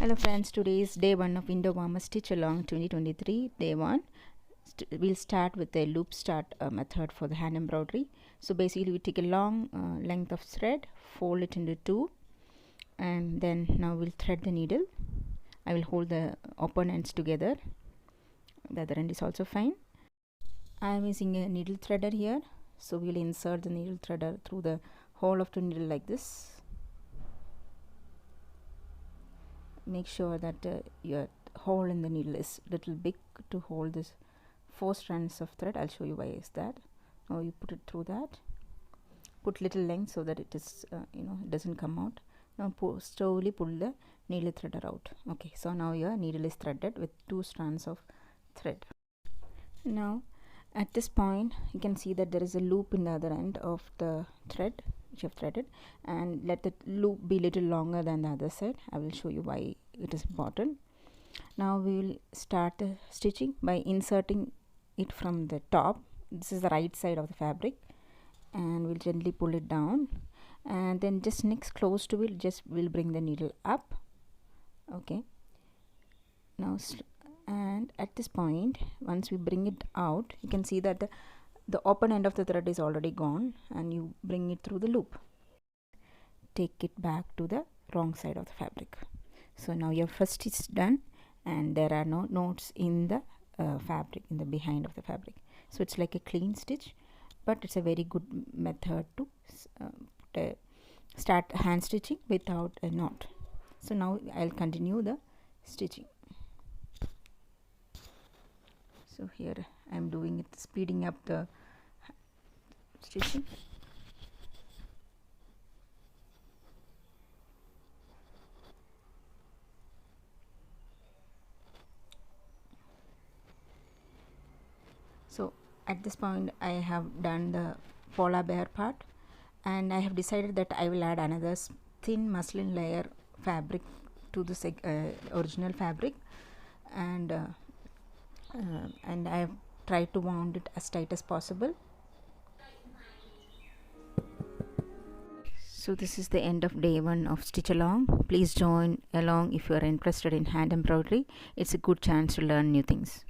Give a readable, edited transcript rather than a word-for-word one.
Hello friends, today is day 1 of Window Warmer Stitch Along 2023. Day 1. We'll start with the loop start method for the hand embroidery. So basically we take a long length of thread, fold it into two, and then now we'll thread the needle. I will hold the open ends together. The other end is also fine. I am using a needle threader here. So we'll insert the needle threader through the hole of the needle like this. Make sure that your hole in the needle is little big to hold this 4 strands of thread. I'll show you why is that. Now you put it through that, put little length so that it is it doesn't come out. Now slowly pull the needle threader out. Okay, so now your needle is threaded with 2 strands of thread. Now at this point you can see that there is a loop in the other end of the thread which you have threaded, and let the loop be little longer than the other side. I will show you why it is important. Now we will start the stitching by inserting it from the top. This is the right side of the fabric, and we'll gently pull it down, and then just next close to it we'll bring the needle up. Okay, now and at this point, once we bring it out, you can see that the open end of the thread is already gone, and you bring it through the loop. Take it back to the wrong side of the fabric. So now your first stitch is done, and there are no knots in the fabric, in the behind of the fabric. So it's like a clean stitch, but it's a very good method to start hand stitching without a knot. So now I'll continue the stitching. So here I am doing it, speeding up the stitching. So at this point I have done the polar bear part, and I have decided that I will add another thin muslin layer fabric to this original fabric, and I have tried to wound it as tight as possible. So this is the end of day 1 of Stitch Along. Please join along if you are interested in hand embroidery. It's a good chance to learn new things.